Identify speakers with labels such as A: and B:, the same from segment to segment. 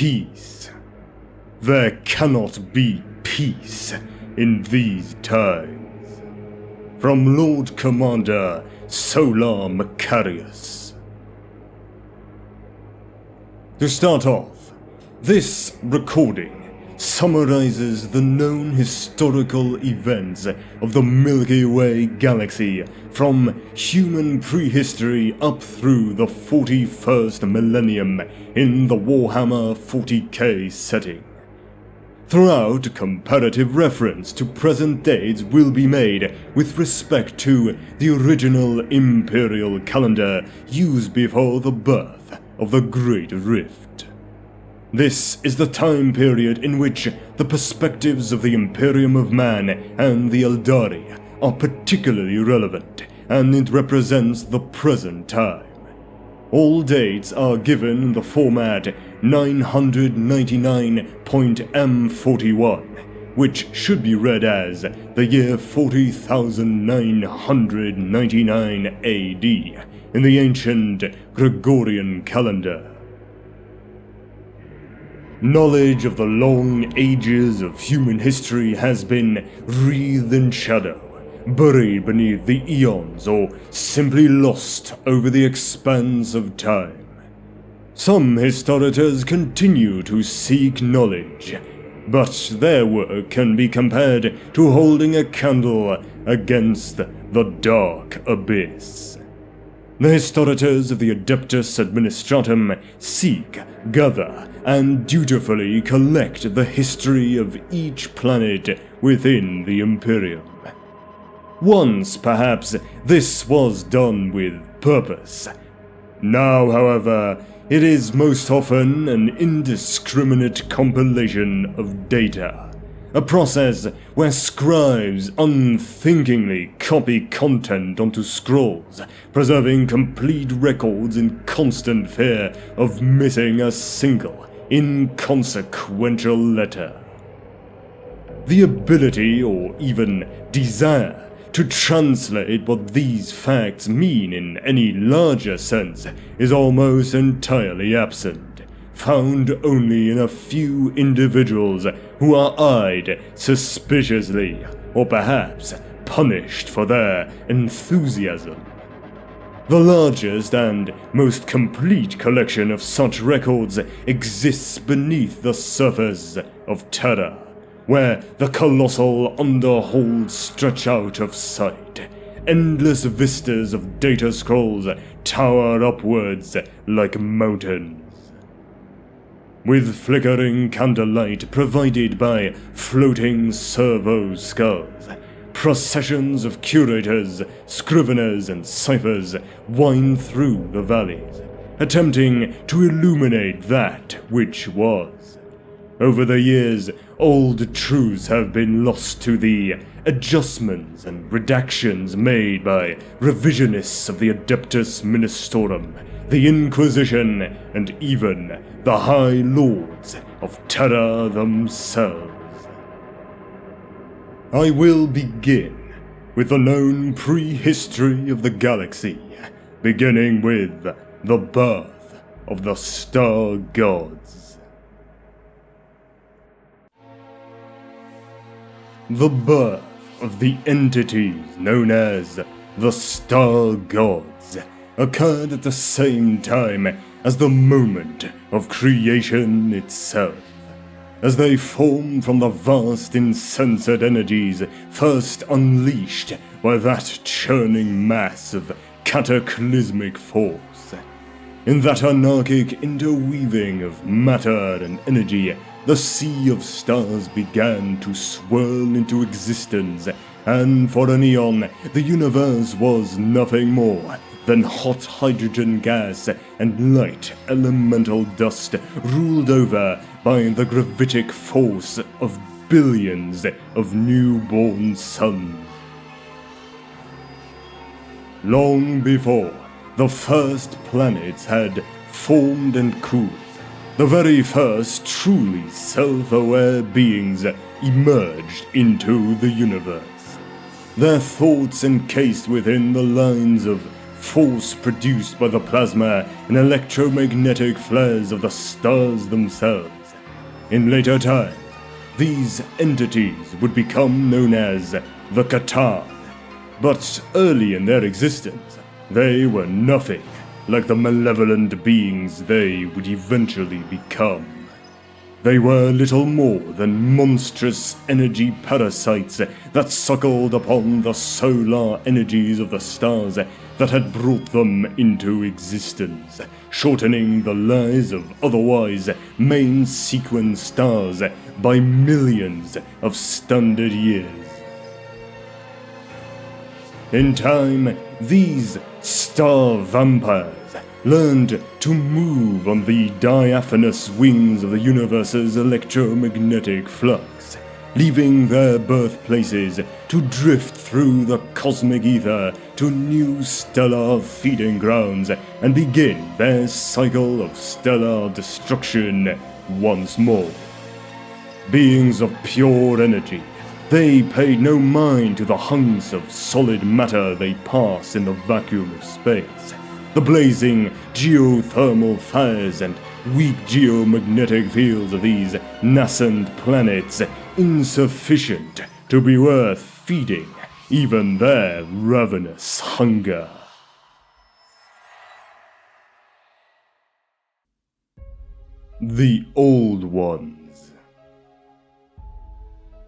A: peace. There cannot be peace in these times. From Lord Commander Solar Macarius. To start off, this recording summarizes the known historical events of the Milky Way galaxy from human prehistory up through the 41st millennium in the Warhammer 40K setting. Throughout, comparative reference to present dates will be made with respect to the original imperial calendar used before the birth of the Great Rift. This is the time period in which the perspectives of the Imperium of Man and the Eldari are particularly relevant, and it represents the present time. All dates are given in the format 999.M41, which should be read as the year 40,999 AD in the ancient Gregorian calendar. Knowledge of the long ages of human history has been wreathed in shadow, buried beneath the eons, or simply lost over the expanse of time. Some historians continue to seek knowledge, but their work can be compared to holding a candle against the dark abyss. The historians of the Adeptus Administratum seek, gather, and dutifully collect the history of each planet within the Imperium. Once, perhaps, this was done with purpose. Now, however, it is most often an indiscriminate compilation of data, a process where scribes unthinkingly copy content onto scrolls, preserving complete records in constant fear of missing a single inconsequential letter. The ability, or even desire, to translate what these facts mean in any larger sense is almost entirely absent, found only in a few individuals who are eyed suspiciously, or perhaps punished for their enthusiasm. The largest and most complete collection of such records exists beneath the surface of Terra, where the colossal underholds stretch out of sight. Endless vistas of data scrolls tower upwards like mountains. With flickering candlelight provided by floating servo skulls, processions of curators, scriveners, and ciphers wind through the valleys, attempting to illuminate that which was. Over the years, old truths have been lost to the adjustments and redactions made by revisionists of the Adeptus Ministorum, the Inquisition, and even the High Lords of Terra themselves. I will begin with the known prehistory of the galaxy, beginning with the birth of the Star Gods. The birth of the entities known as the Star Gods occurred at the same time as the moment of creation itself, as they form from the vast insensate energies first unleashed by that churning mass of cataclysmic force. In that anarchic interweaving of matter and energy, the sea of stars began to swirl into existence, and for an eon, the universe was nothing more than hot hydrogen gas and light elemental dust ruled over by the gravitic force of billions of newborn suns. Long before the first planets had formed and cooled, the very first truly self-aware beings emerged into the universe. Their thoughts encased within the lines of force produced by the plasma and electromagnetic flares of the stars themselves. In later times, these entities would become known as the Catan, but early in their existence, they were nothing like the malevolent beings they would eventually become. They were little more than monstrous energy parasites that suckled upon the solar energies of the stars that had brought them into existence, shortening the lives of otherwise main sequence stars by millions of standard years. In time, these star vampires learned to move on the diaphanous wings of the universe's electromagnetic flux, leaving their birthplaces to drift through the cosmic ether to new stellar feeding grounds and begin their cycle of stellar destruction once more. Beings of pure energy, they paid no mind to the hunks of solid matter they pass in the vacuum of space. The blazing geothermal fires and weak geomagnetic fields of these nascent planets insufficient to be worth feeding even their ravenous hunger. The Old Ones.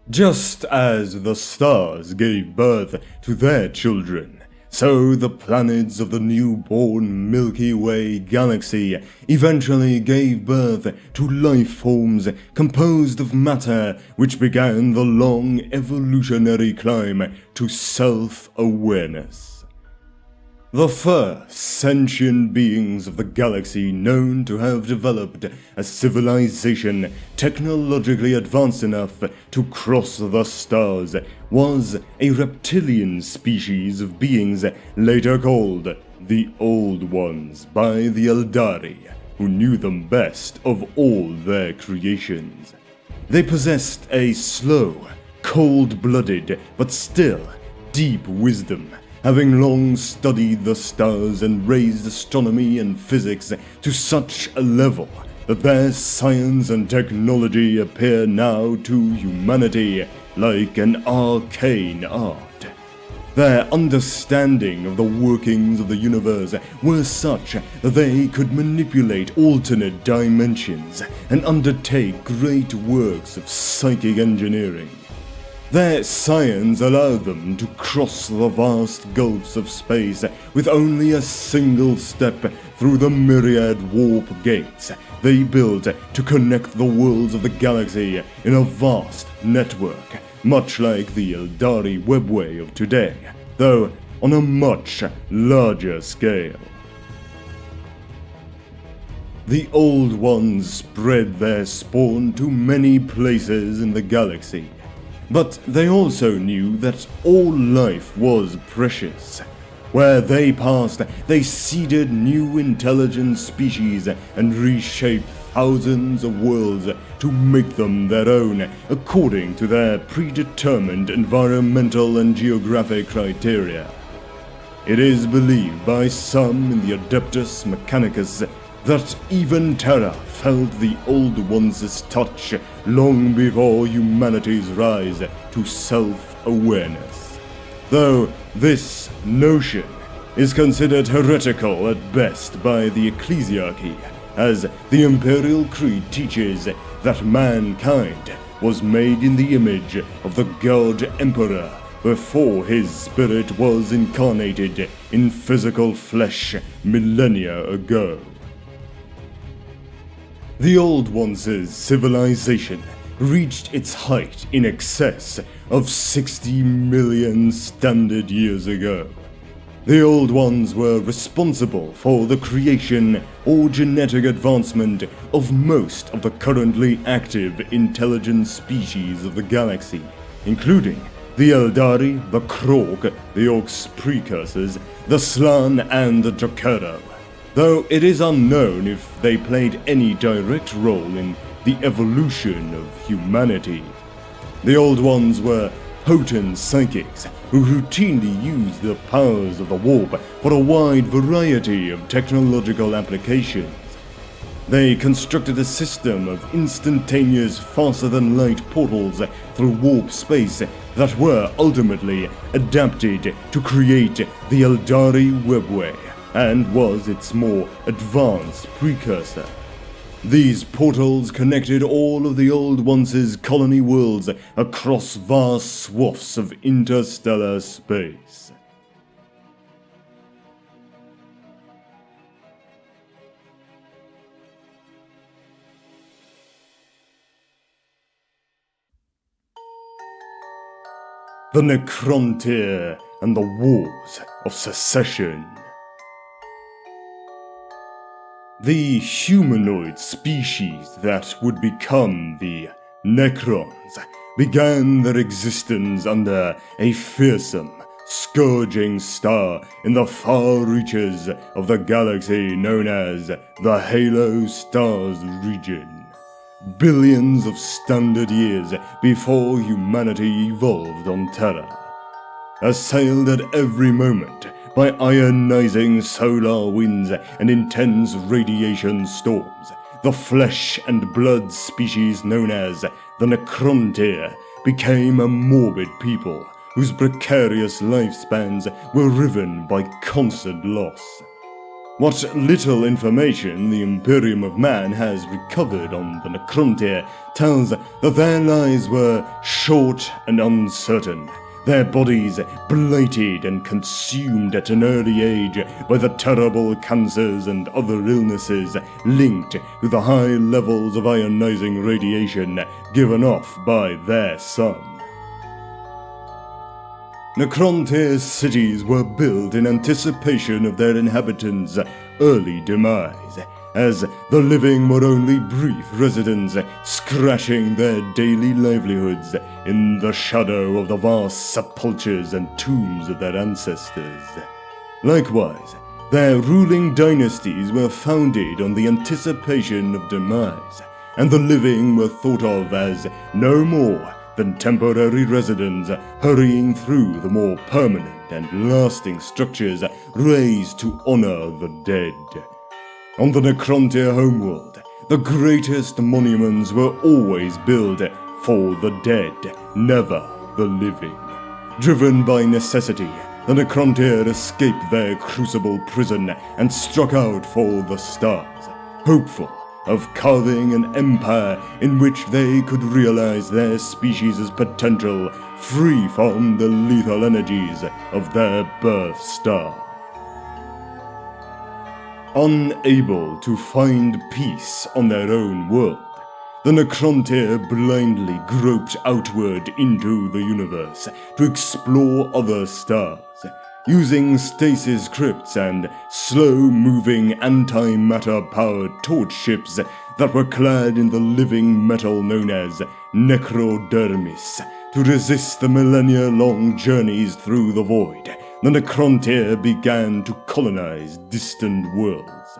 A: Just as the stars gave birth to their children, so the planets of the newborn Milky Way galaxy eventually gave birth to life forms composed of matter which began the long evolutionary climb to self-awareness. The first sentient beings of the galaxy known to have developed a civilization technologically advanced enough to cross the stars was a reptilian species of beings later called the Old Ones by the Eldari, who knew them best of all their creations. They possessed a slow, cold-blooded, but still deep wisdom, having long studied the stars and raised astronomy and physics to such a level that their science and technology appear now to humanity like an arcane art. Their understanding of the workings of the universe were such that they could manipulate alternate dimensions and undertake great works of psychic engineering. Their science allowed them to cross the vast gulfs of space with only a single step through the myriad warp gates they built to connect the worlds of the galaxy in a vast network, much like the Eldari webway of today, though on a much larger scale. The Old Ones spread their spawn to many places in the galaxy, but they also knew that all life was precious. Where they passed, they seeded new intelligent species and reshaped thousands of worlds to make them their own according to their predetermined environmental and geographic criteria. It is believed by some in the Adeptus Mechanicus that even Terra felt the Old Ones' touch long before humanity's rise to self-awareness. Though this notion is considered heretical at best by the ecclesiarchy, as the imperial creed teaches that mankind was made in the image of the god Emperor before his spirit was incarnated in physical flesh millennia ago. The Old Ones' civilization reached its height in excess of 60 million standard years ago. The Old Ones were responsible for the creation or genetic advancement of most of the currently active intelligent species of the galaxy, including the Eldari, the Krog, the Orc's precursors, the Slan, and the Jokero, though it is unknown if they played any direct role in the evolution of humanity. The Old Ones were potent psychics who routinely used the powers of the warp for a wide variety of technological applications. They constructed a system of instantaneous, faster-than-light portals through warp space that were ultimately adapted to create the Eldari Webway, and was its more advanced precursor. These portals connected all of the Old Once's colony worlds across vast swaths of interstellar space. The Necrontyr and the Wars of Secession. The humanoid species that would become the Necrons began their existence under a fearsome, scourging star in the far reaches of the galaxy known as the Halo Stars region. Billions of standard years before humanity evolved on Terra. Assailed at every moment by ionizing solar winds and intense radiation storms, the flesh and blood species known as the Necrontyr became a morbid people whose precarious lifespans were riven by constant loss. What little information the Imperium of Man has recovered on the Necrontyr tells that their lives were short and uncertain, their bodies blighted and consumed at an early age by the terrible cancers and other illnesses linked to the high levels of ionizing radiation given off by their sun. Necrontyr cities were built in anticipation of their inhabitants' early demise, as the living were only brief residents scratching their daily livelihoods in the shadow of the vast sepulchres and tombs of their ancestors. Likewise, their ruling dynasties were founded on the anticipation of demise, and the living were thought of as no more than temporary residents hurrying through the more permanent and lasting structures raised to honor the dead. On the Necrontyr homeworld, the greatest monuments were always built for the dead, never the living. Driven by necessity, the Necrontyr escaped their crucible prison and struck out for the stars, hopeful of carving an empire in which they could realize their species' potential free from the lethal energies of their birth star. Unable to find peace on their own world, the Necrontyr blindly groped outward into the universe to explore other stars, using stasis crypts and slow-moving antimatter-powered torch ships that were clad in the living metal known as necrodermis. To resist the millennia-long journeys through the void, the Necrontyr began to colonize distant worlds.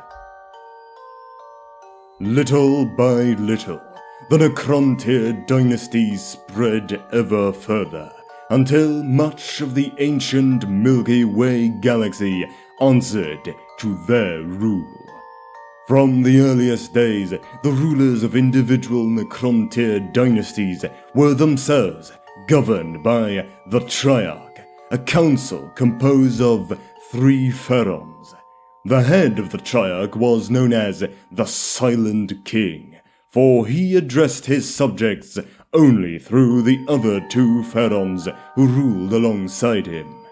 A: Little by little, the Necrontyr dynasty spread ever further, until much of the ancient Milky Way galaxy answered to their rule. From the earliest days, the rulers of individual Necrontyr dynasties were themselves governed by the Triarch, a council composed of 3 pharaohs. The head of the Triarch was known as the Silent King, for he addressed his subjects only through the other 2 pharaohs who ruled alongside him.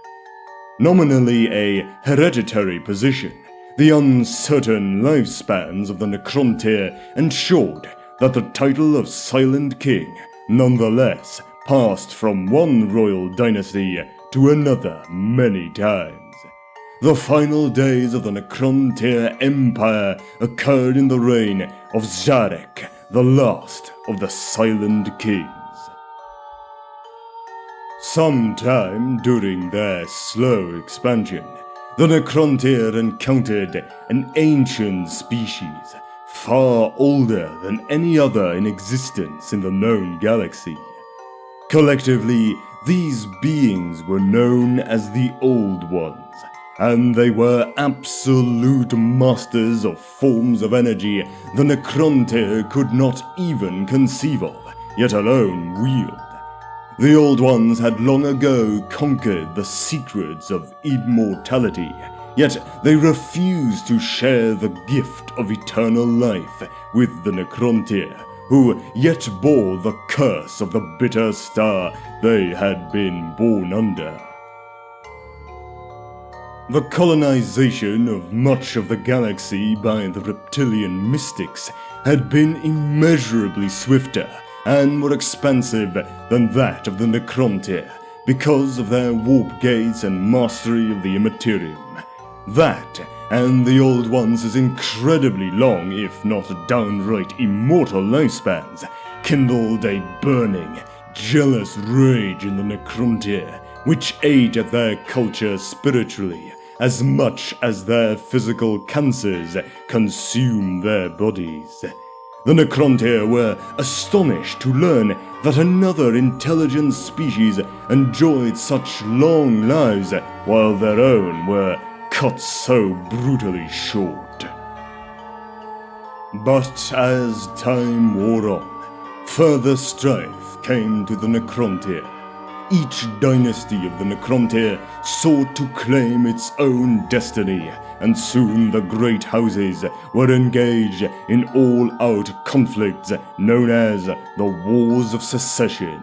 A: Nominally a hereditary position, the uncertain lifespans of the Necrontyr ensured that the title of Silent King nonetheless passed from one royal dynasty to another many times. The final days of the Necrontyr Empire occurred in the reign of Zarek, the last of the Silent Kings. Sometime during their slow expansion, the Necrontyr encountered an ancient species, far older than any other in existence in the known galaxy. Collectively, These beings were known as the Old Ones, and they were absolute masters of forms of energy the Necrontyr could not even conceive of, yet alone wield. The Old Ones had long ago conquered the secrets of immortality, yet they refused to share the gift of eternal life with the Necrontyr, who yet bore the curse of the bitter star they had been born under. The colonization of much of the galaxy by the reptilian mystics had been immeasurably swifter and more expansive than that of the Necrontyr because of their warp gates and mastery of the Imperium. That, and the Old Ones' incredibly long, if not downright immortal lifespans, kindled a burning, jealous rage in the Necrontyr, which ate at their culture spiritually, as much as their physical cancers consume their bodies. The Necrontyr were astonished to learn that another intelligent species enjoyed such long lives, while their own were cut so brutally short. But as time wore on, further strife came to the Necrontyr. Each dynasty of the Necrontyr sought to claim its own destiny, and soon the great houses were engaged in all-out conflicts known as the Wars of Secession.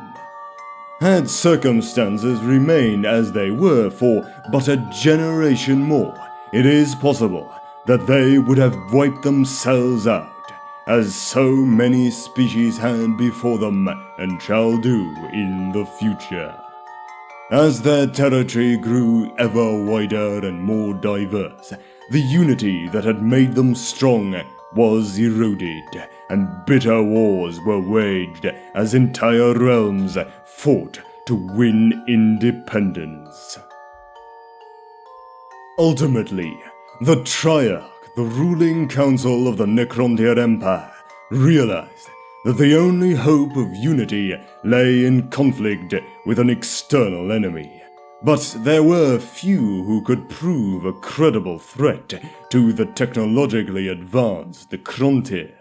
A: Had circumstances remained as they were for but a generation more, it is possible that they would have wiped themselves out, as so many species had before them and shall do in the future. As their territory grew ever wider and more diverse, the unity that had made them strong was eroded, and bitter wars were waged as entire realms fought to win independence. Ultimately, the Triarch, the ruling council of the Necrontyr Empire, realized that the only hope of unity lay in conflict with an external enemy. But there were few who could prove a credible threat to the technologically advanced Necrontyr.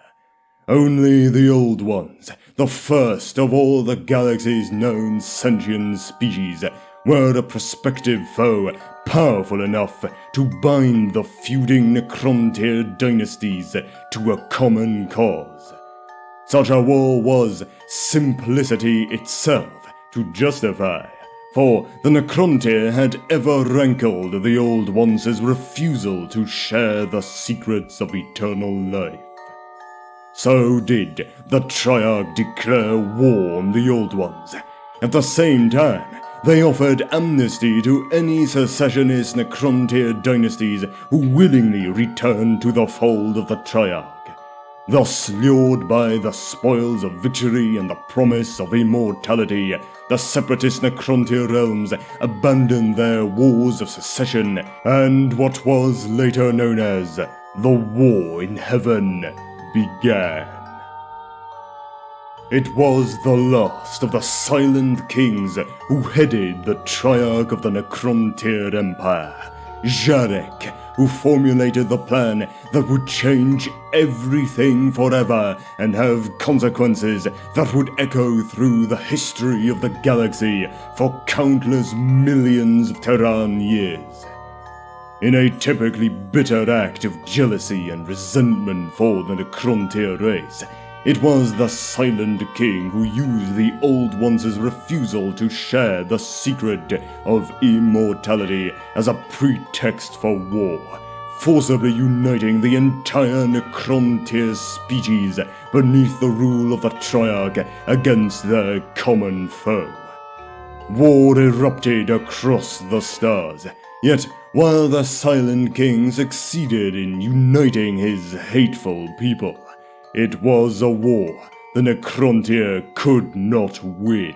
A: Only the Old Ones, the first of all the galaxy's known sentient species, were a prospective foe powerful enough to bind the feuding Necrontyr dynasties to a common cause. Such a war was simplicity itself to justify, for the Necrontyr had ever rankled the Old Ones' refusal to share the secrets of eternal life. So did the Triarch declare war on the Old Ones. At the same time, they offered amnesty to any secessionist Necrontyr dynasties who willingly returned to the fold of the Triarch. Thus, lured by the spoils of victory and the promise of immortality, the separatist Necrontyr realms abandoned their wars of secession, and what was later known as the War in Heaven began. It was the last of the Silent Kings who headed the Triarch of the Necrontyr Empire, Jarek, who formulated the plan that would change everything forever and have consequences that would echo through the history of the galaxy for countless millions of Terran years. In a typically bitter act of jealousy and resentment for the Necrontyr race, it was the Silent King who used the Old Ones' refusal to share the secret of immortality as a pretext for war, forcibly uniting the entire Necrontyr species beneath the rule of the Triarch against their common foe. War erupted across the stars, yet while the Silent King succeeded in uniting his hateful people, it was a war the Necrontyr could not win.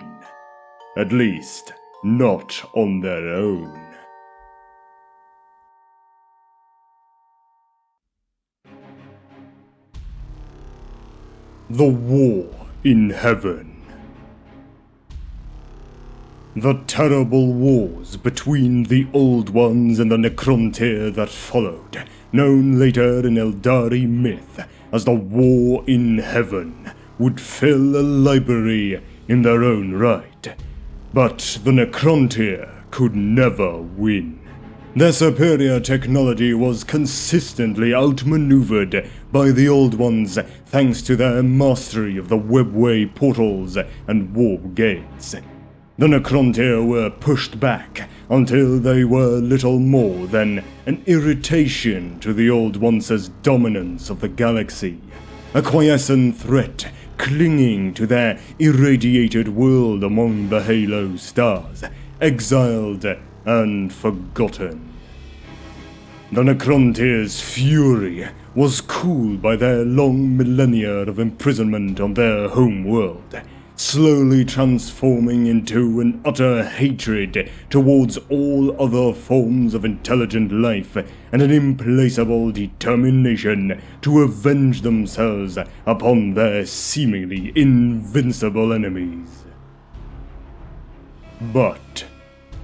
A: At least, not on their own. The War in Heaven. The terrible wars between the Old Ones and the Necrontyr that followed, known later in Eldari myth as the War in Heaven, would fill a library in their own right. But the Necrontyr could never win. Their superior technology was consistently outmaneuvered by the Old Ones thanks to their mastery of the webway portals and warp gates. The Necrontyr were pushed back until they were little more than an irritation to the Old Ones' dominance of the galaxy, a quiescent threat clinging to their irradiated world among the halo stars, exiled and forgotten. The Necrontyr's fury was cooled by their long millennia of imprisonment on their home world, slowly transforming into an utter hatred towards all other forms of intelligent life and an implacable determination to avenge themselves upon their seemingly invincible enemies. But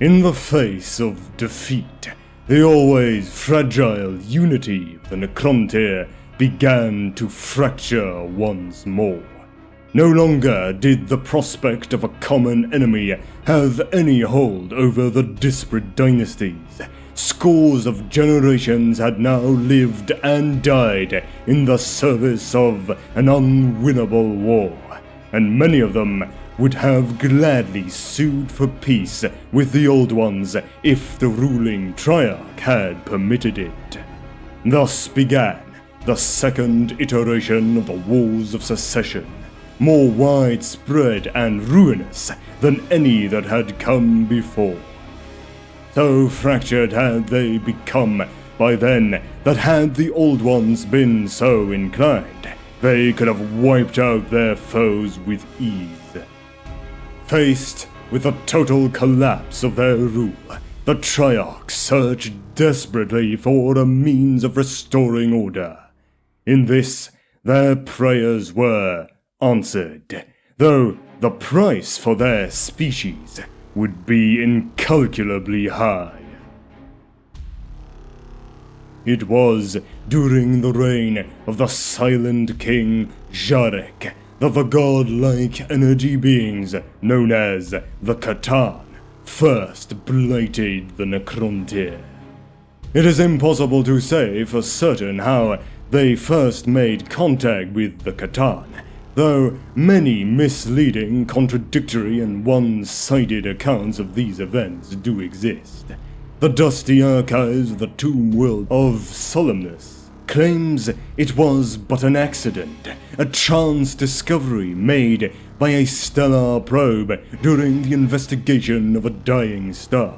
A: in the face of defeat, the always fragile unity of the Necrontyr began to fracture once more. No longer did the prospect of a common enemy have any hold over the disparate dynasties. Scores of generations had now lived and died in the service of an unwinnable war, and many of them would have gladly sued for peace with the Old Ones if the ruling Triarch had permitted it. Thus began the second iteration of the Wars of Secession, more widespread and ruinous than any that had come before. So fractured had they become by then that had the Old Ones been so inclined, they could have wiped out their foes with ease. Faced with the total collapse of their rule, the Triarchs searched desperately for a means of restoring order. In this, their prayers were answered, though the price for their species would be incalculably high. It was during the reign of the Silent King Jarek that the godlike energy beings known as the Catan first blighted the Necrontyr. It is impossible to say for certain how they first made contact with the Catan, though many misleading, contradictory, and one-sided accounts of these events do exist. The dusty archives of the Tomb World of Solemnus claims it was but an accident, a chance discovery made by a stellar probe during the investigation of a dying star.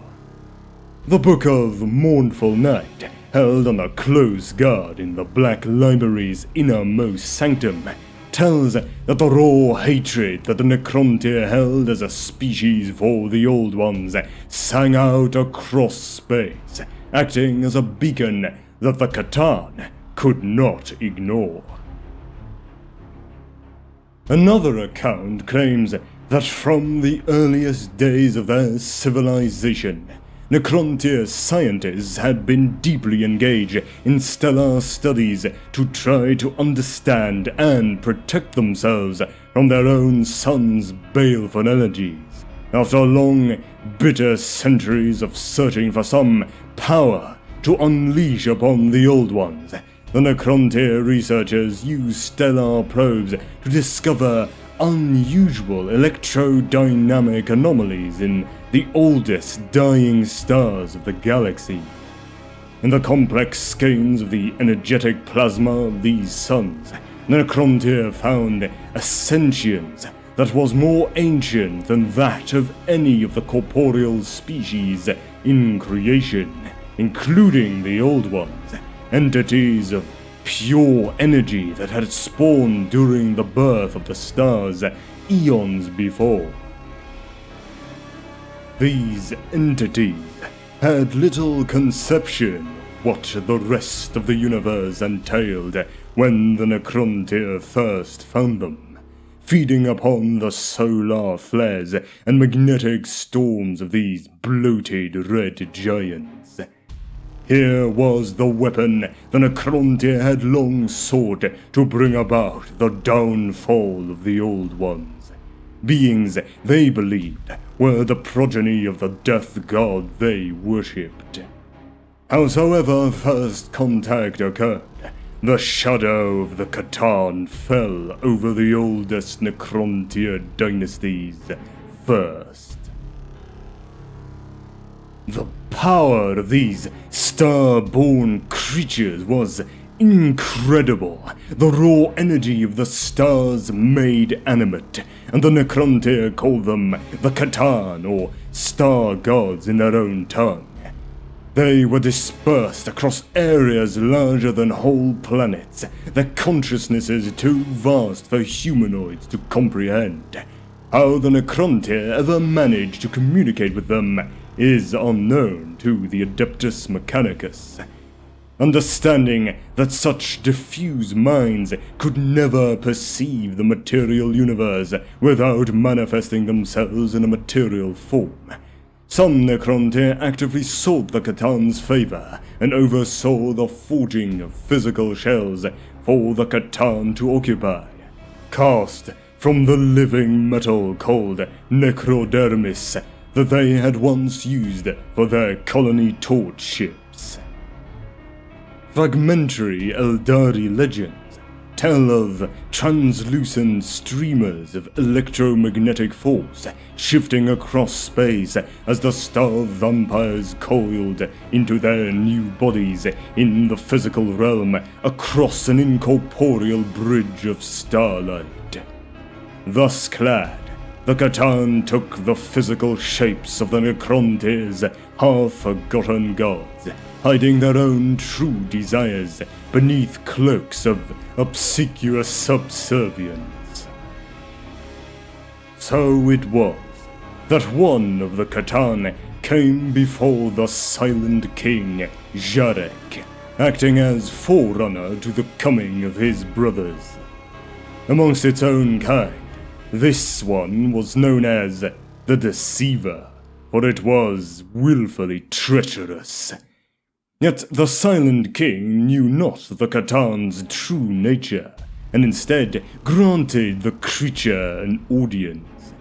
A: The Book of Mournful Night, held on a close guard in the Black Library's innermost sanctum, tells that the raw hatred that the Necrontyr held as a species for the Old Ones sang out across space, acting as a beacon that the Catan could not ignore. Another account claims that from the earliest days of their civilization, Necrontyr scientists had been deeply engaged in stellar studies to try to understand and protect themselves from their own sun's baleful energies. After long, bitter centuries of searching for some power to unleash upon the Old Ones, the Necrontyr researchers used stellar probes to discover unusual electrodynamic anomalies in the oldest dying stars of the galaxy. In the complex skeins of the energetic plasma of these suns, Necrontyr found a sentience that was more ancient than that of any of the corporeal species in creation, including the Old Ones, entities of pure energy that had spawned during the birth of the stars eons before. These entities had little conception of what the rest of the universe entailed when the Necrontyr first found them. feeding upon the solar flares and magnetic storms of these bloated red giants. Here was the weapon the Necrontyr had long sought to bring about the downfall of the Old Ones. Beings they believed were the progeny of the death god they worshipped. Howsoever first contact occurred, the shadow of the Catan fell over the oldest Necrontyr dynasties first. The power of these star-born creatures was incredible. The raw energy of the stars made animate, and the Necrontyr called them the Catan, or star gods in their own tongue. They were dispersed across areas larger than whole planets, their consciousnesses too vast for humanoids to comprehend. How the Necrontyr ever managed to communicate with them is unknown to the Adeptus Mechanicus. Understanding that such diffuse minds could never perceive the material universe without manifesting themselves in a material form, some Necrontyr actively sought the Catan's favor and oversaw the forging of physical shells for the Catan to occupy, cast from the living metal called necrodermis that they had once used for their colony torch ships. Fragmentary Eldari legends tell of translucent streamers of electromagnetic force shifting across space as the star vampires coiled into their new bodies in the physical realm across an incorporeal bridge of starlight. Thus clad, the Catan took the physical shapes of the Necrontyr's half-forgotten gods, hiding their own true desires beneath cloaks of obsequious subservience. So it was that one of the Catan came before the silent king, Jarek, acting as forerunner to the coming of his brothers. Amongst its own kind, this one was known as the Deceiver, for it was willfully treacherous. Yet the Silent King knew not the Catan's true nature, and instead granted the creature an audience.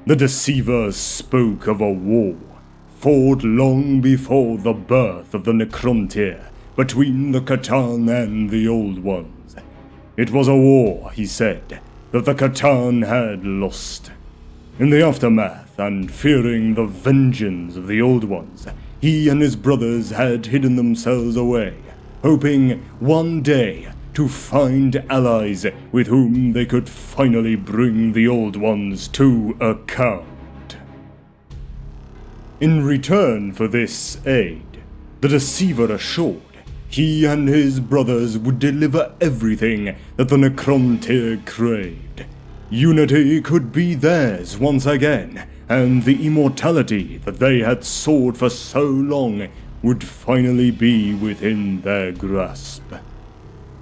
A: The Deceiver spoke of a war, fought long before the birth of the Necrontyr, between the Catan and the Old Ones. It was a war, he said, that the Catan had lost. In the aftermath, and fearing the vengeance of the Old Ones, he and his brothers had hidden themselves away, hoping one day to find allies with whom they could finally bring the Old Ones to account. In return for this aid, the Deceiver assured he and his brothers would deliver everything that the Necrontyr craved. Unity could be theirs once again, and the immortality that they had sought for so long would finally be within their grasp.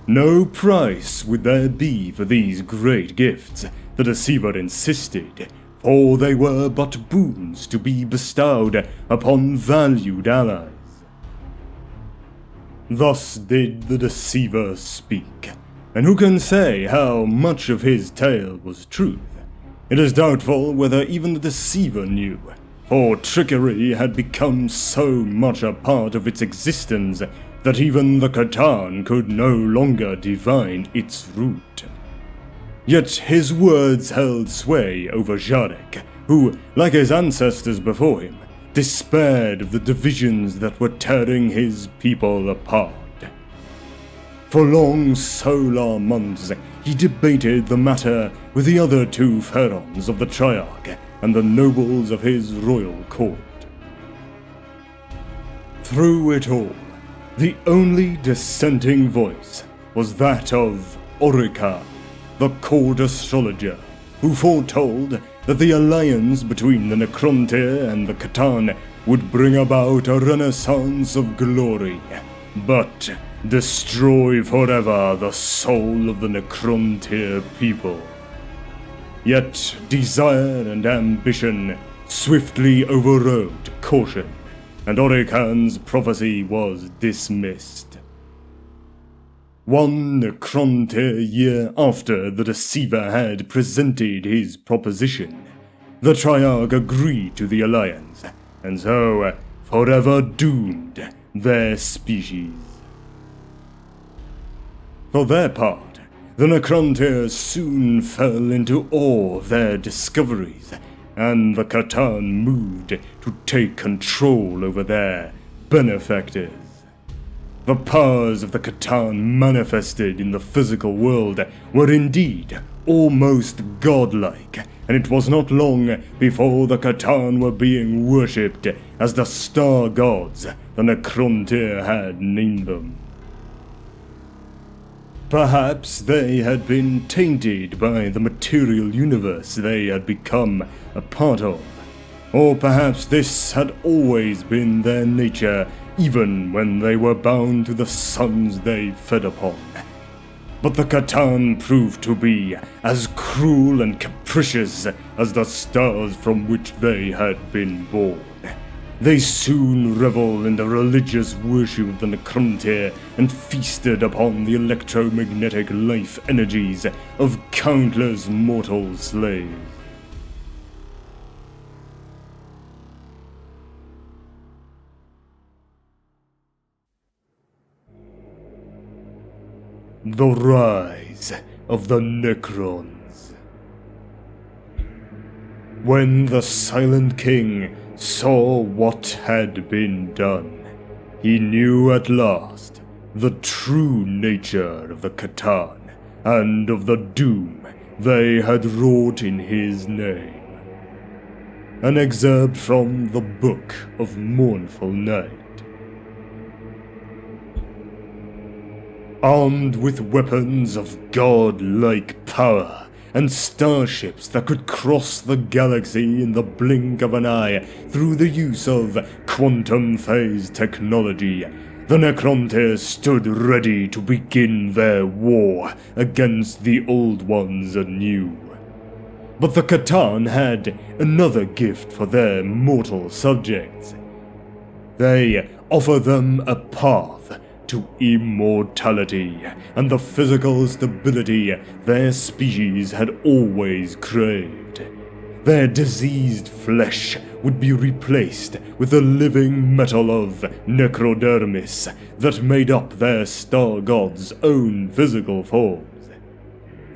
A: No price would there be for these great gifts, the Deceiver insisted, for they were but boons to be bestowed upon valued allies. Thus did the Deceiver speak, and who can say how much of his tale was truth? It is doubtful whether even the Deceiver knew, for trickery had become so much a part of its existence that even the Catan could no longer divine its root. Yet his words held sway over Jarek, who, like his ancestors before him, despaired of the divisions that were tearing his people apart. For long solar months, he debated the matter with the other two pharaohs of the Triarch and the nobles of his royal court. Through it all, the only dissenting voice was that of Orica, the court astrologer, who foretold that the alliance between the Necrontyr and the Catan would bring about a renaissance of glory, but destroy forever the soul of the Necrontyr people. Yet desire and ambition swiftly overrode caution, and Orikan's prophecy was dismissed. One Necrontyr year after the Deceiver had presented his proposition, the Triarch agreed to the alliance, and so forever doomed their species. For their part, the Necrontyrs soon fell into awe of their discoveries, and the C'tan moved to take control over their benefactors. The powers of the C'tan manifested in the physical world were indeed almost godlike, and it was not long before the C'tan were being worshipped as the star gods the Necrontyr had named them. Perhaps they had been tainted by the material universe they had become a part of, or perhaps this had always been their nature even when they were bound to the suns they fed upon. But the C'tan proved to be as cruel and capricious as the stars from which they had been born. They soon reveled in the religious worship of the Necrontyr and feasted upon the electromagnetic life energies of countless mortal slaves. The rise of the Necrons. When the Silent King saw what had been done, he knew at last the true nature of the C'tan and of the doom they had wrought in his name. An excerpt from the Book of Mournful Night. Armed with weapons of god-like power, and starships that could cross the galaxy in the blink of an eye through the use of quantum phase technology, the Necrontyr stood ready to begin their war against the Old Ones anew. But the C'tan had another gift for their mortal subjects. They offer them a path to immortality, and the physical stability their species had always craved. Their diseased flesh would be replaced with the living metal of necrodermis that made up their star god's own physical forms.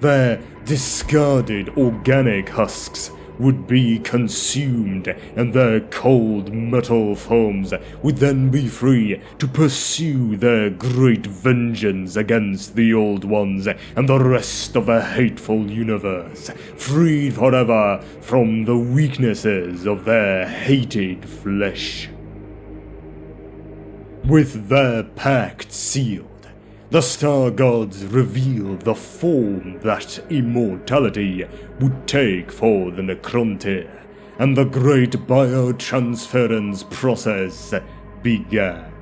A: Their discarded organic husks would be consumed, and their cold metal forms would then be free to pursue their great vengeance against the Old Ones and the rest of the hateful universe, freed forever from the weaknesses of their hated flesh. With their pact sealed, the star gods revealed the form that immortality would take for the Necrontyr, and the great biotransference process began.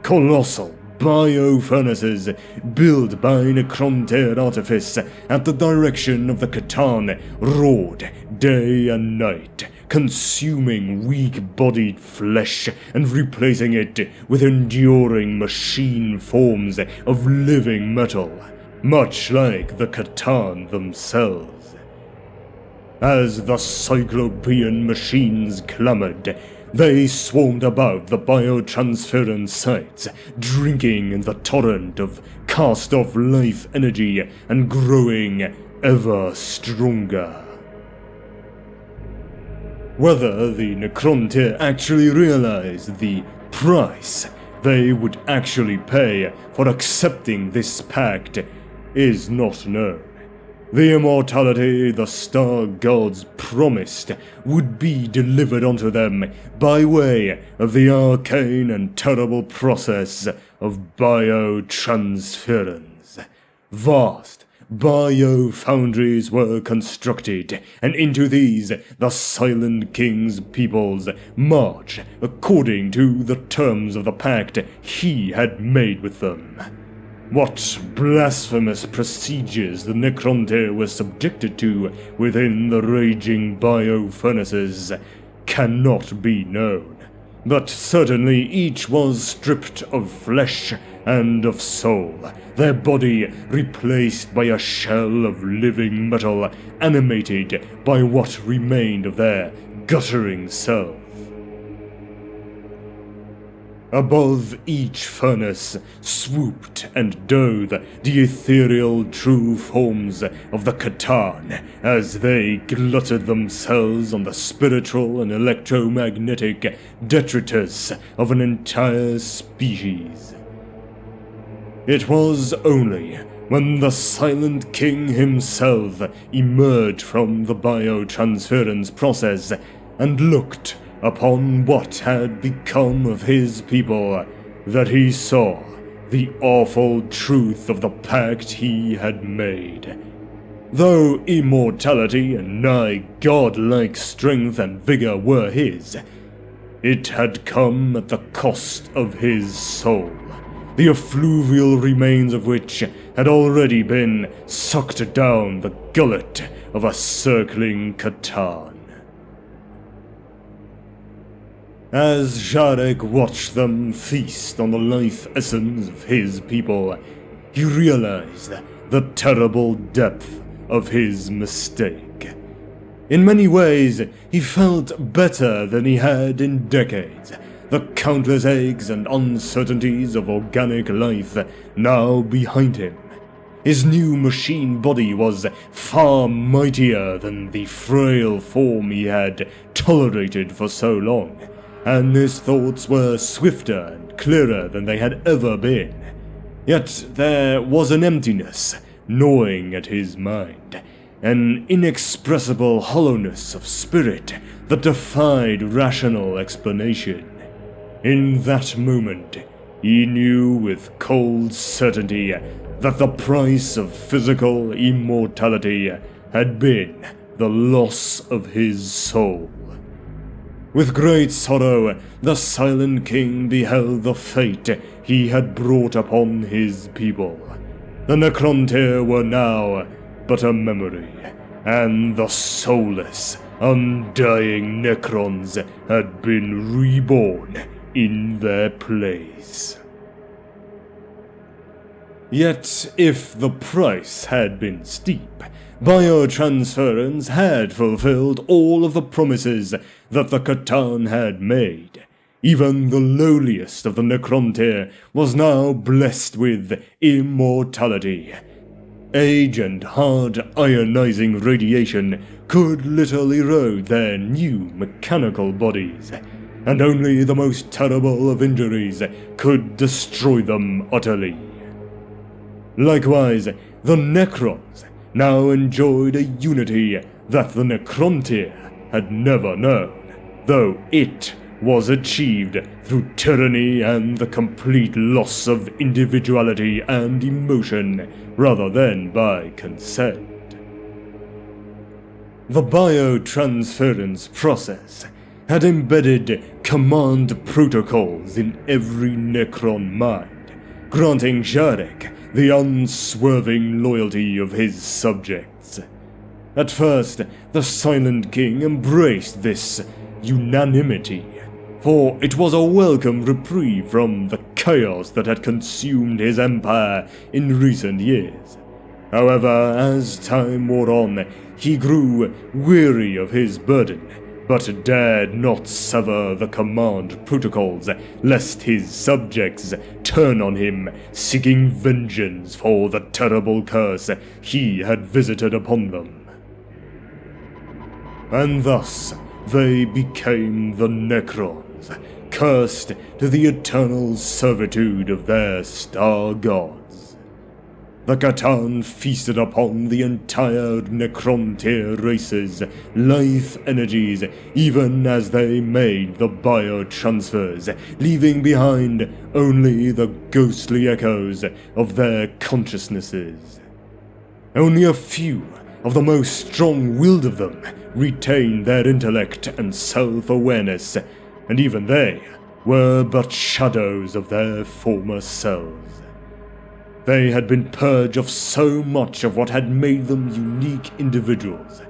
A: Colossal biofurnaces built by Necrontyr artifice at the direction of the C'tan roared day and night, consuming weak-bodied flesh and replacing it with enduring machine forms of living metal, much like the C'tan themselves. As the Cyclopean machines clamored, they swarmed about the biotransference sites, drinking in the torrent of cast-off life energy and growing ever stronger. Whether the Necrontyr actually realized the price they would actually pay for accepting this pact is not known. The immortality the star gods promised would be delivered unto them by way of the arcane and terrible process of biotransference. Vast bio-foundries were constructed, and into these the Silent King's peoples marched according to the terms of the pact he had made with them. What blasphemous procedures the Necrontyr were subjected to within the raging bio-furnaces cannot be known, but certainly each was stripped of flesh and of soul, their body replaced by a shell of living metal animated by what remained of their guttering self. Above each furnace swooped and dove the ethereal true forms of the Catan as they glutted themselves on the spiritual and electromagnetic detritus of an entire species. It was only when the Silent King himself emerged from the biotransference process and looked upon what had become of his people that he saw the awful truth of the pact he had made. Though immortality and nigh godlike strength and vigor were his, it had come at the cost of his soul, the effluvial remains of which had already been sucked down the gullet of a circling Catan. As Jarek watched them feast on the life essence of his people, he realized the terrible depth of his mistake. In many ways, he felt better than he had in decades, the countless aches and uncertainties of organic life now behind him. His new machine body was far mightier than the frail form he had tolerated for so long, and his thoughts were swifter and clearer than they had ever been. Yet there was an emptiness gnawing at his mind, an inexpressible hollowness of spirit that defied rational explanation. In that moment, he knew with cold certainty that the price of physical immortality had been the loss of his soul. With great sorrow, the Silent King beheld the fate he had brought upon his people. The Necrontyr were now but a memory, and the soulless, undying Necrons had been reborn in their place. Yet, if the price had been steep, biotransference had fulfilled all of the promises that the Catan had made. Even the lowliest of the Necrontyr was now blessed with immortality. Age and hard ionizing radiation could little erode their new mechanical bodies, and only the most terrible of injuries could destroy them utterly. Likewise, the Necrons now enjoyed a unity that the Necrontyr had never known, though it was achieved through tyranny and the complete loss of individuality and emotion rather than by consent. The biotransference process had embedded command protocols in every Necron mind, granting Jarek the unswerving loyalty of his subjects. At first, the Silent King embraced this unanimity, for it was a welcome reprieve from the chaos that had consumed his empire in recent years. However, as time wore on, he grew weary of his burden, but dared not sever the command protocols, lest his subjects turn on him, seeking vengeance for the terrible curse he had visited upon them. And thus they became the Necrons, cursed to the eternal servitude of their star gods. The Catan feasted upon the entire Necrontyr race's life energies even as they made the biotransfers, leaving behind only the ghostly echoes of their consciousnesses. Only a few of the most strong-willed of them retained their intellect and self-awareness, and even they were but shadows of their former selves. They had been purged of so much of what had made them unique individuals.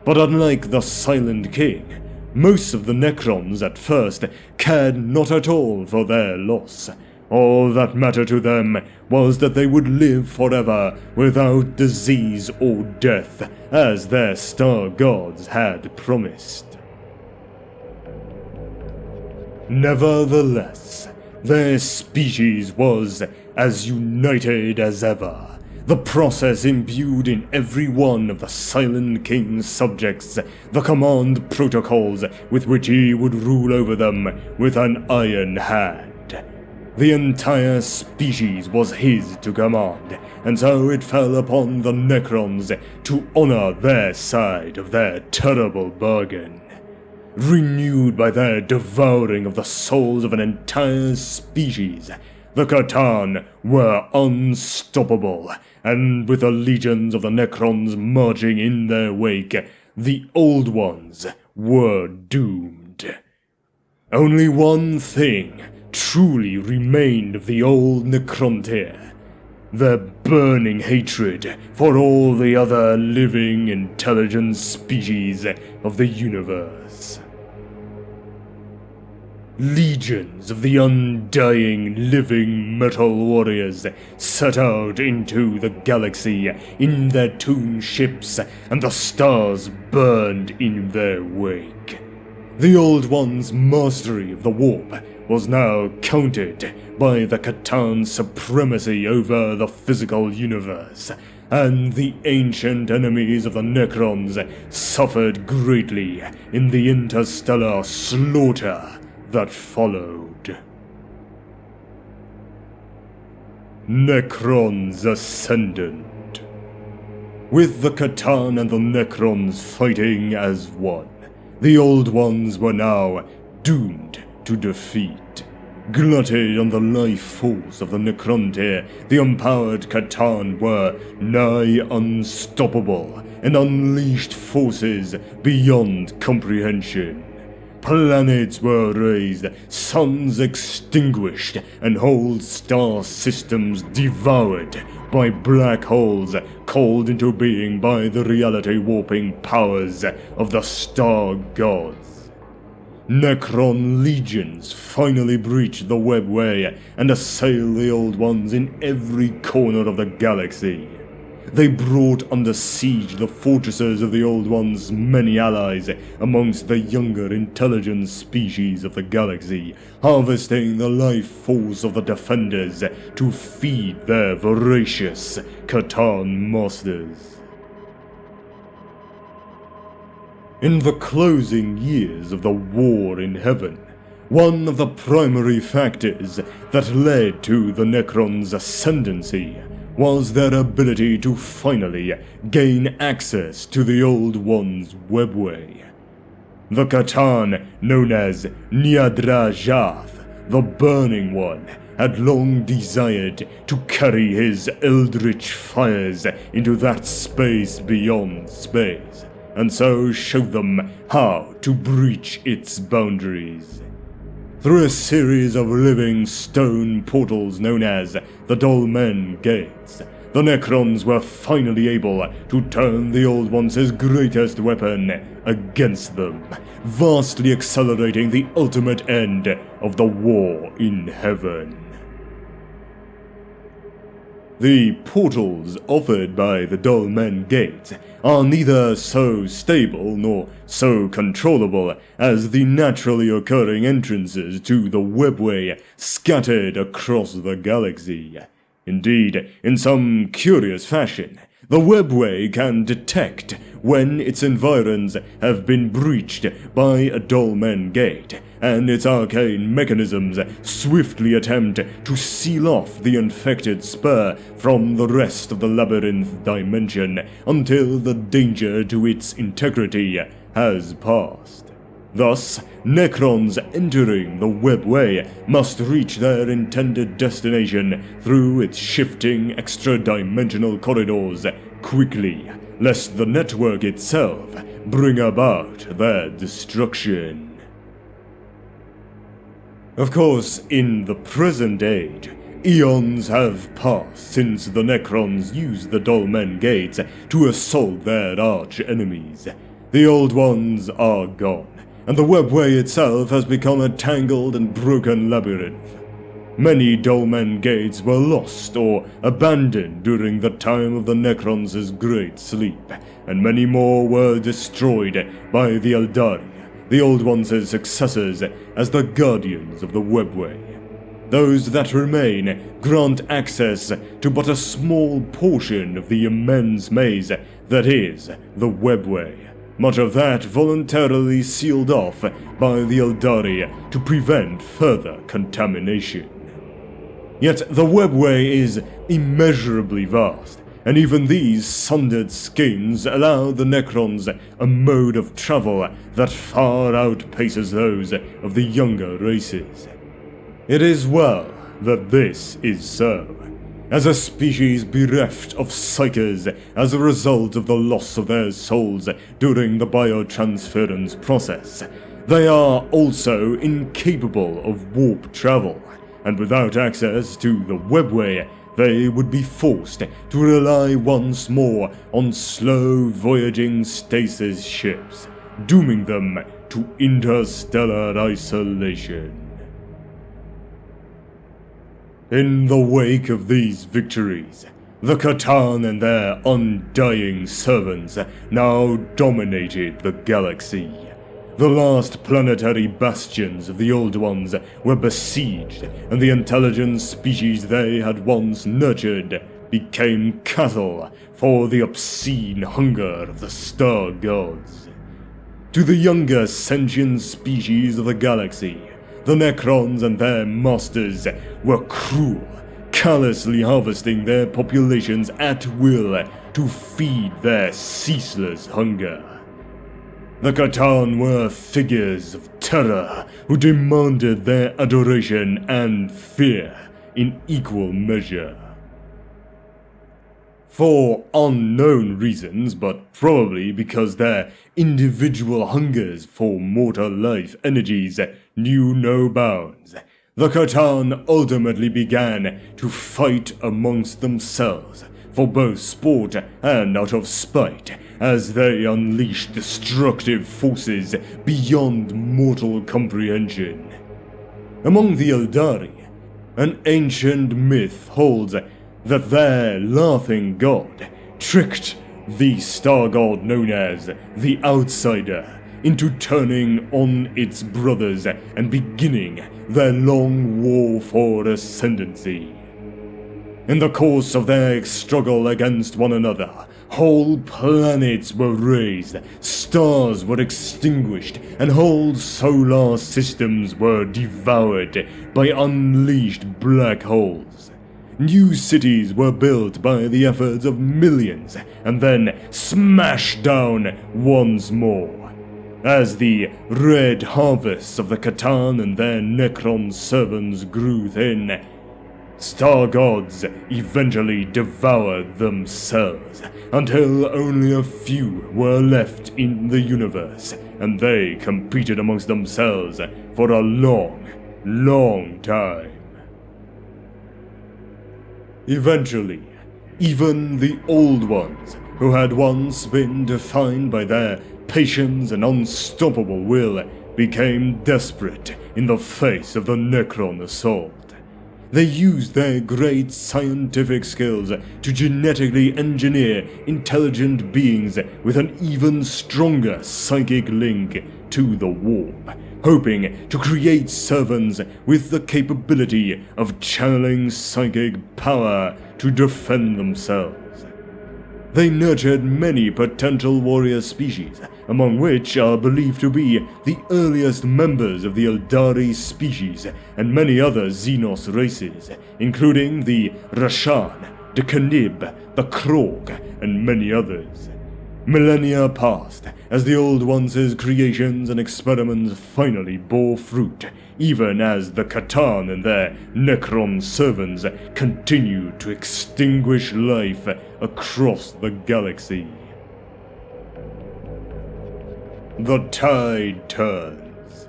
A: But unlike the Silent King, most of the Necrons at first cared not at all for their loss. All that mattered to them was that they would live forever without disease or death, as their star gods had promised. Nevertheless, their species was as united as ever. The process imbued in every one of the Silent King's subjects the command protocols with which he would rule over them with an iron hand. The entire species was his to command, and so it fell upon the Necrons to honor their side of their terrible bargain. Renewed by their devouring of the souls of an entire species, the C'tan were unstoppable, and with the legions of the Necrons marching in their wake, the Old Ones were doomed. Only one thing truly remained of the old Necrontyr: their burning hatred for all the other living, intelligent species of the universe. Legions of the undying, living metal warriors set out into the galaxy in their toon ships, and the stars burned in their wake. The Old One's mastery of the warp was now countered by the C'tan's supremacy over the physical universe, and the ancient enemies of the Necrons suffered greatly in the interstellar slaughter that followed. Necrons Ascendant. With the C'tan and the Necrons fighting as one, the Old Ones were now doomed to defeat. Glutted on the life force of the Necrontyr, the empowered C'tan were nigh unstoppable and unleashed forces beyond comprehension. Planets were raised, suns extinguished, and whole star systems devoured by black holes called into being by the reality-warping powers of the star gods. Necron legions finally breach the webway and assail the Old Ones in every corner of the galaxy. They brought under siege the fortresses of the Old Ones' many allies amongst the younger intelligent species of the galaxy, harvesting the life force of the defenders to feed their voracious C'tan masters. In the closing years of the War in Heaven, one of the primary factors that led to the Necrons' ascendancy was their ability to finally gain access to the Old One's webway. The C'tan, known as Niadrajath, the Burning One, had long desired to carry his eldritch fires into that space beyond space, and so showed them how to breach its boundaries. Through a series of living stone portals known as the Dolmen Gates, the Necrons were finally able to turn the Old Ones' greatest weapon against them, vastly accelerating the ultimate end of the War in Heaven. The portals offered by the Dolmen Gates are neither so stable nor so controllable as the naturally occurring entrances to the webway scattered across the galaxy. Indeed, in some curious fashion, the webway can detect when its environs have been breached by a Dolmen Gate, and its arcane mechanisms swiftly attempt to seal off the infected spur from the rest of the labyrinth dimension until the danger to its integrity has passed. Thus, Necrons entering the webway must reach their intended destination through its shifting extra-dimensional corridors quickly, lest the network itself bring about their destruction. Of course, in the present age, Eons have passed since the Necrons used the Dolmen Gates to assault their arch-enemies. The Old Ones are gone, and the webway itself has become a tangled and broken labyrinth. Many Dolmen Gates were lost or abandoned during the time of the Necrons' Great Sleep, and many more were destroyed by the Eldari, the Old Ones' successors, as the guardians of the webway. Those that remain grant access to but a small portion of the immense maze that is the webway, much of that voluntarily sealed off by the Eldari to prevent further contamination. Yet the webway is immeasurably vast, and even these sundered skeins allow the Necrons a mode of travel that far outpaces those of the younger races. It is well that this is so. As a species bereft of psyches as a result of the loss of their souls during the biotransference process, they are also incapable of warp travel, and without access to the webway, they would be forced to rely once more on slow voyaging stasis ships, dooming them to interstellar isolation. In the wake of these victories, the C'tan and their undying servants now dominated the galaxy. The last planetary bastions of the Old Ones were besieged, and the intelligent species they had once nurtured became cattle for the obscene hunger of the star gods. To the younger sentient species of the galaxy, the Necrons and their masters were cruel, callously harvesting their populations at will to feed their ceaseless hunger. The C'tan were figures of terror who demanded their adoration and fear in equal measure. For unknown reasons, but probably because their individual hungers for mortal life energies knew no bounds, the C'tan ultimately began to fight amongst themselves, for both sport and out of spite, as they unleashed destructive forces beyond mortal comprehension. Among the Eldari, an ancient myth holds that their laughing god tricked the star god known as the Outsider into turning on its brothers and beginning their long war for ascendancy. In the course of their struggle against one another, whole planets were razed, stars were extinguished, and whole solar systems were devoured by unleashed black holes. New cities were built by the efforts of millions, and then smashed down once more. As the red harvests of the C'tan and their Necron servants grew thin, star gods eventually devoured themselves, until only a few were left in the universe, and they competed amongst themselves for a long, long time. Eventually, even the Old Ones, who had once been defined by their patience and unstoppable will, became desperate in the face of the Necron assault. They used their great scientific skills to genetically engineer intelligent beings with an even stronger psychic link to the warp, hoping to create servants with the capability of channeling psychic power to defend themselves. They nurtured many potential warrior species, among which are believed to be the earliest members of the Eldari species and many other Xenos races, including the Rashan, the Canib, the Krog, and many others. Millennia passed as the Old Ones' creations and experiments finally bore fruit, even as the C'tan and their Necron servants continued to extinguish life across the galaxy. The tide turns.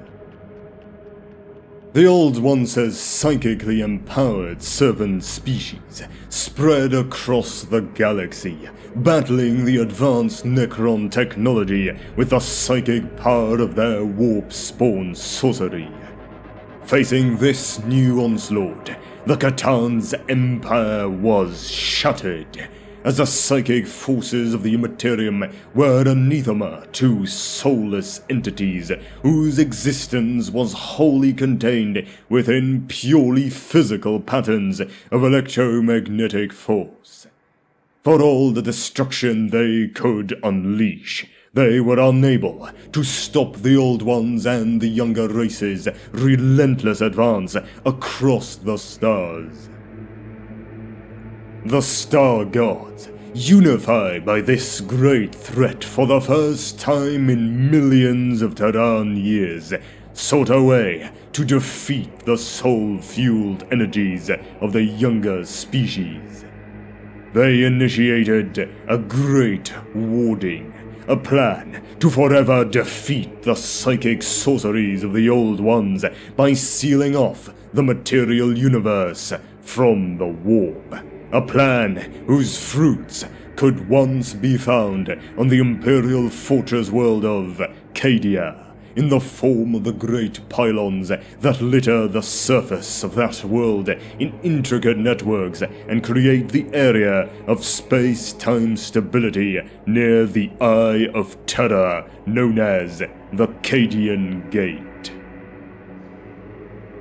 A: The Old Ones as psychically empowered servant species spread across the galaxy, battling the advanced Necron technology with the psychic power of their warp-spawn sorcery. Facing this new onslaught, the C'tan's empire was shattered, as the psychic forces of the Imperium were anathema to soulless entities whose existence was wholly contained within purely physical patterns of electromagnetic force. For all the destruction they could unleash, they were unable to stop the Old Ones and the younger races' relentless advance across the stars. The Star Gods, unified by this great threat for the first time in millions of Terran years, sought a way to defeat the soul-fueled energies of the younger species. They initiated a great warding, a plan to forever defeat the psychic sorceries of the Old Ones by sealing off the material universe from the warp. A plan whose fruits could once be found on the imperial fortress world of Cadia, in the form of the great pylons that litter the surface of that world in intricate networks and create the area of space-time stability near the Eye of Terror known as the Cadian Gate.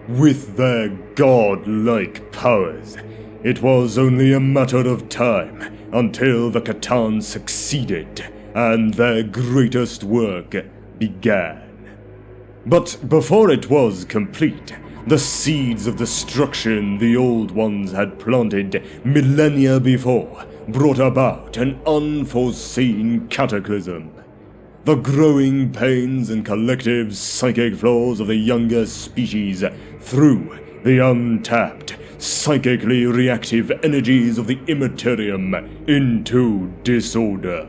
A: With their god-like powers, it was only a matter of time until the C'tan succeeded and their greatest work began. But before it was complete, the seeds of destruction the Old Ones had planted millennia before brought about an unforeseen cataclysm. The growing pains and collective psychic flaws of the younger species threw the untapped, psychically reactive energies of the Imperium into disorder.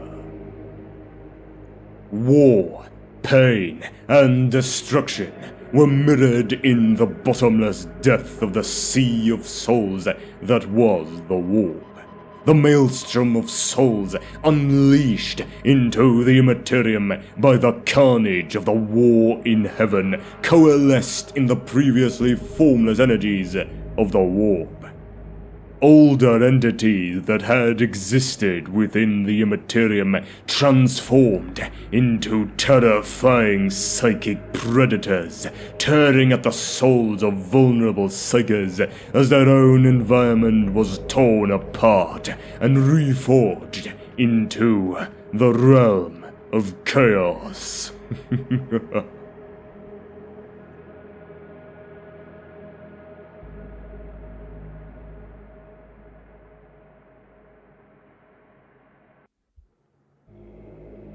A: War, pain, and destruction were mirrored in the bottomless depth of the sea of souls that was the warp. The maelstrom of souls unleashed into the Imperium by the carnage of the war in heaven coalesced in the previously formless energies of the warp. Older entities that had existed within the Imperium transformed into terrifying psychic predators, tearing at the souls of vulnerable psychers as their own environment was torn apart and reforged into the realm of chaos.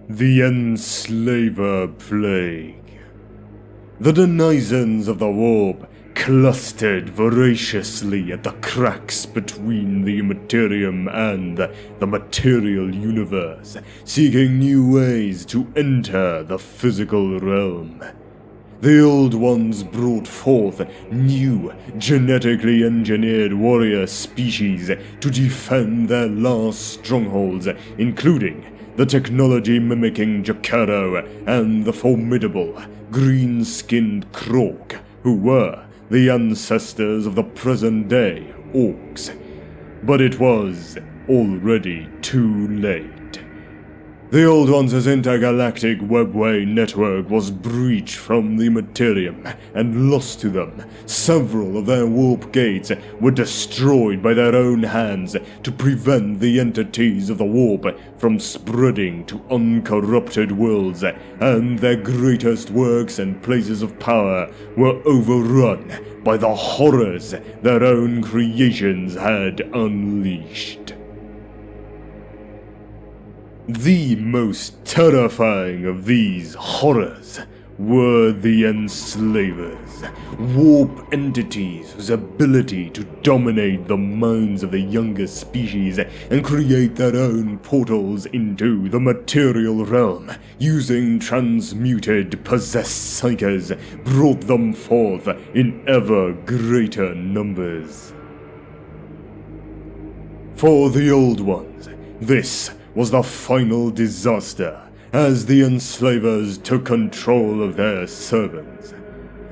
A: The Enslaver Plague. The denizens of the warp clustered voraciously at the cracks between the Imperium and the material universe, seeking new ways to enter the physical realm. The Old Ones brought forth new, genetically engineered warrior species to defend their last strongholds, including the technology-mimicking Jacaro and the formidable, green-skinned Krork, who were the ancestors of the present-day Orcs. But it was already too late. The Old Ones' intergalactic webway network was breached from the Monasterium and lost to them. Several of their warp gates were destroyed by their own hands to prevent the entities of the warp from spreading to uncorrupted worlds, and their greatest works and places of power were overrun by the horrors their own creations had unleashed. The most terrifying of these horrors were the enslavers, warp entities whose ability to dominate the minds of the younger species and create their own portals into the material realm using transmuted, possessed psykers brought them forth in ever greater numbers. For the Old Ones, this was the final disaster, as the enslavers took control of their servants.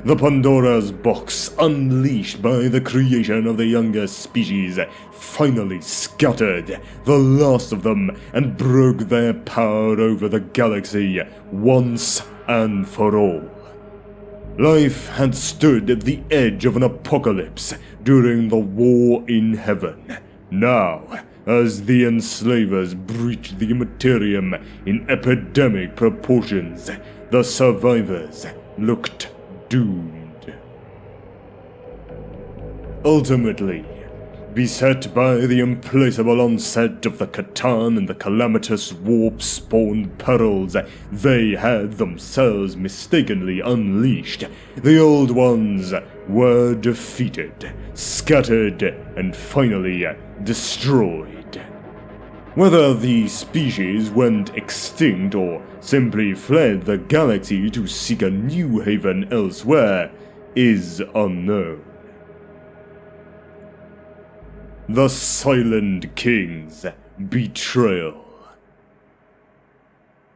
A: The Pandora's box, unleashed by the creation of the younger species, finally scattered the last of them and broke their power over the galaxy once and for all. Life had stood at the edge of an apocalypse during the War in Heaven. Now, as the enslavers breached the Imperium in epidemic proportions, the survivors looked doomed. Ultimately, beset by the implacable onset of the Catan and the calamitous warp-spawned perils they had themselves mistakenly unleashed, the Old Ones were defeated, scattered, and finally destroyed. Whether the species went extinct or simply fled the galaxy to seek a new haven elsewhere is unknown. The Silent King's betrayal.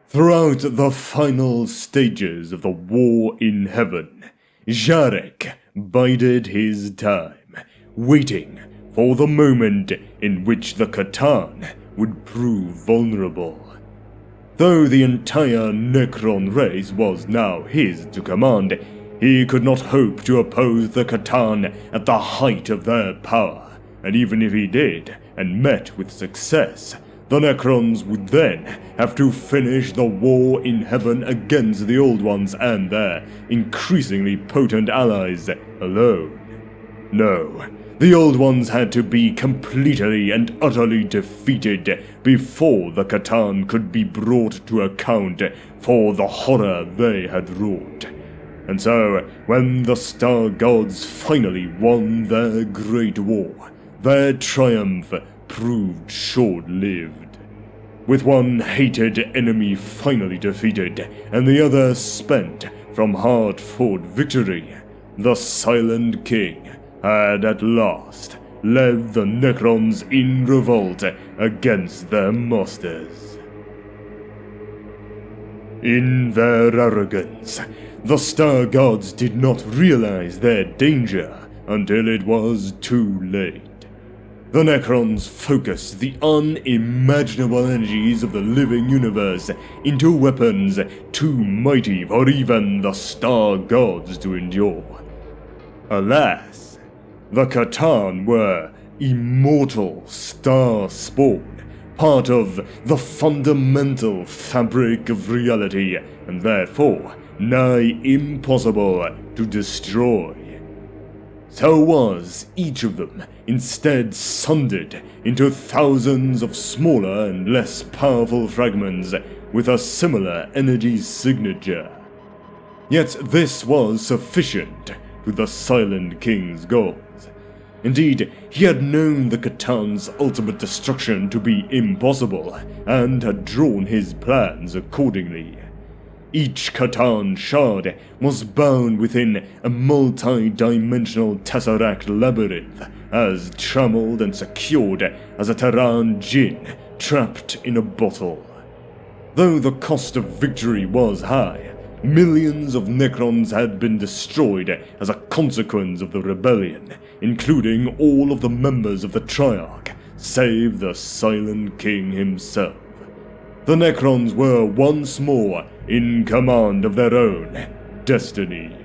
A: Throughout the final stages of the War in Heaven, Jarek bided his time, waiting for the moment in which the Catan would prove vulnerable. Though the entire Necron race was now his to command, he could not hope to oppose the Catan at the height of their power. And even if he did, and met with success, the Necrons would then have to finish the War in Heaven against the Old Ones and their increasingly potent allies alone. No, the Old Ones had to be completely and utterly defeated before the Catan could be brought to account for the horror they had wrought. And so, when the Star Gods finally won their great war, their triumph proved short-lived. With one hated enemy finally defeated, and the other spent from hard-fought victory, the Silent King had at last led the Necrons in revolt against their masters. In their arrogance, the Star Gods did not realize their danger until it was too late. The Necrons focused the unimaginable energies of the living universe into weapons too mighty for even the Star Gods to endure. Alas, the Catan were immortal star spawn, part of the fundamental fabric of reality, and therefore nigh impossible to destroy. So was each of them instead sundered into thousands of smaller and less powerful fragments with a similar energy signature. Yet this was sufficient to the Silent King's goals. Indeed, he had known the Catan's ultimate destruction to be impossible, and had drawn his plans accordingly. Each Catan shard was bound within a multi-dimensional tesseract labyrinth, as trammeled and secured as a Terran djinn trapped in a bottle. Though the cost of victory was high, millions of Necrons had been destroyed as a consequence of the rebellion, including all of the members of the Triarch, save the Silent King himself. The Necrons were once more in command of their own destiny.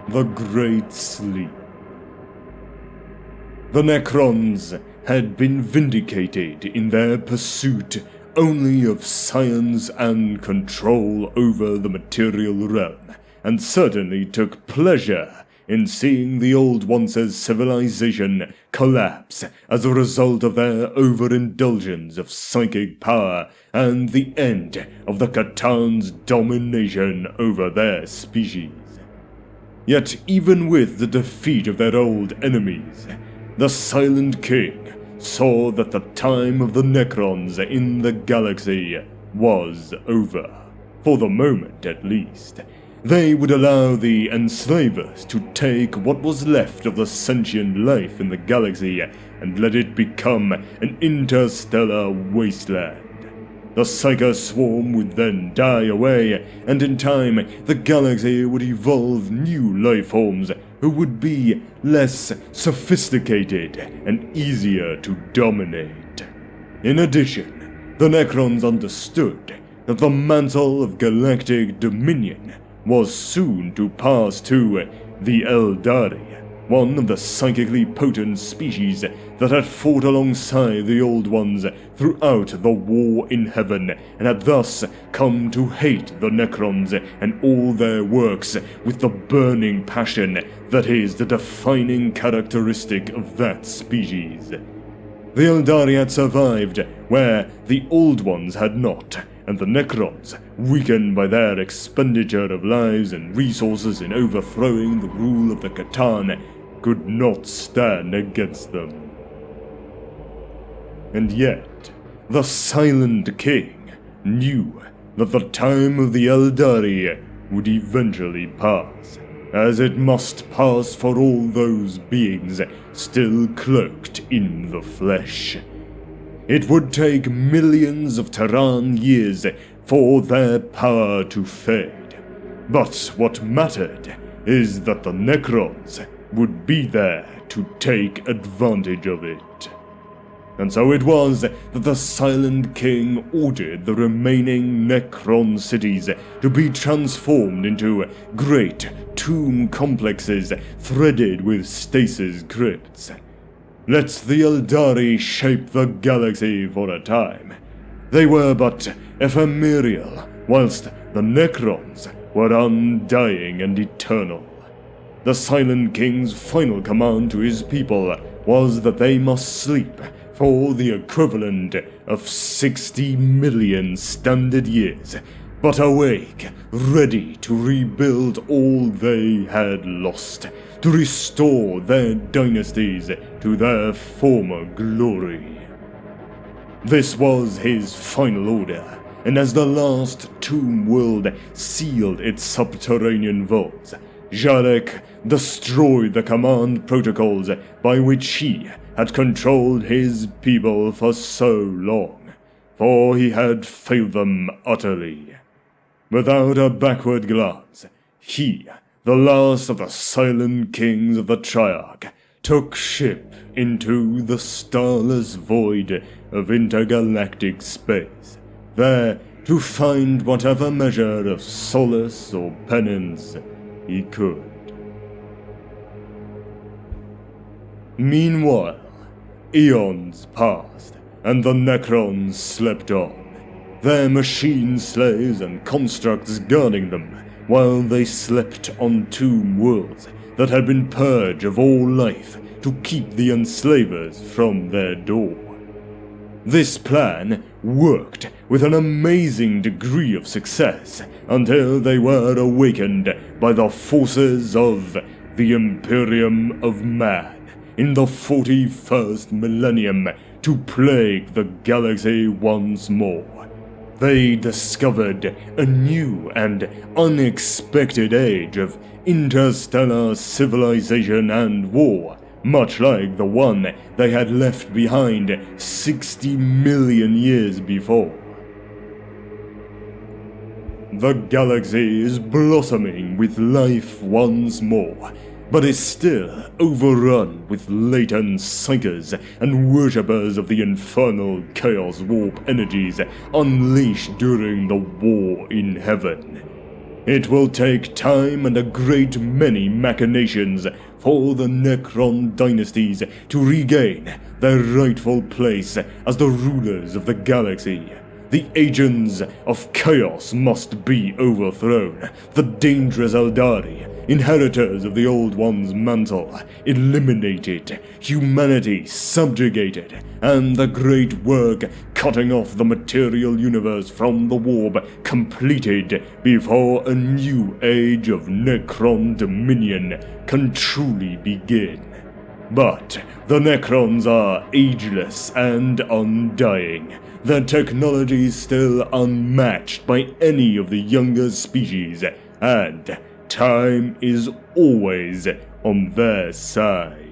A: The Great Sleep. The Necrons had been vindicated in their pursuit only of science and control over the material realm, and certainly took pleasure in seeing the Old Ones' civilization collapse as a result of their overindulgence of psychic power and the end of the C'tan's domination over their species. Yet even with the defeat of their old enemies, the Silent King saw that the time of the Necrons in the galaxy was over, for the moment at least. They would allow the enslavers to take what was left of the sentient life in the galaxy and let it become an interstellar wasteland. The Psyker swarm would then die away, and in time the galaxy would evolve new life forms who would be less sophisticated and easier to dominate. In addition, the Necrons understood that the mantle of galactic dominion was soon to pass to the Eldari, one of the psychically potent species that had fought alongside the Old Ones throughout the War in Heaven, and had thus come to hate the Necrons and all their works with the burning passion that is the defining characteristic of that species. The Eldari had survived where the Old Ones had not, and the Necrons, weakened by their expenditure of lives and resources in overthrowing the rule of the C'tan, could not stand against them. And yet, the Silent King knew that the time of the Eldari would eventually pass, as it must pass for all those beings still cloaked in the flesh. It would take millions of Terran years for their power to fade, but what mattered is that the Necrons would be there to take advantage of it. And so it was that the Silent King ordered the remaining Necron cities to be transformed into great tomb complexes threaded with stasis crypts. Let the Eldari shape the galaxy for a time. They were but ephemeral, whilst the Necrons were undying and eternal. The Silent King's final command to his people was that they must sleep for the equivalent of 60 million standard years, but awake, ready to rebuild all they had lost, to restore their dynasties to their former glory. This was his final order, and as the last tomb world sealed its subterranean vaults, Jarek destroyed the command protocols by which he had controlled his people for so long, for he had failed them utterly. Without a backward glance, he, the last of the Silent Kings of the Triarch, took ship into the starless void of intergalactic space, there to find whatever measure of solace or penance he could. Meanwhile, eons passed, and the Necrons slept on, their machine slaves and constructs guarding them, while they slept on tomb worlds that had been purged of all life to keep the enslavers from their door. This plan worked with an amazing degree of success until they were awakened by the forces of the Imperium of Man in the 41st millennium to plague the galaxy once more. They discovered a new and unexpected age of interstellar civilization and war, much like the one they had left behind 60 million years before. The galaxy is blossoming with life once more, but is still overrun with latent psychers and worshippers of the infernal chaos warp energies unleashed during the War in Heaven. It will take time and a great many machinations for the Necron dynasties to regain their rightful place as the rulers of the galaxy. The agents of chaos must be overthrown, the dangerous Eldari inheritors of the Old One's mantle, eliminated, humanity subjugated, and the great work cutting off the material universe from the warp completed before a new age of Necron dominion can truly begin. But the Necrons are ageless and undying, their technology still unmatched by any of the younger species, and time is always on their side.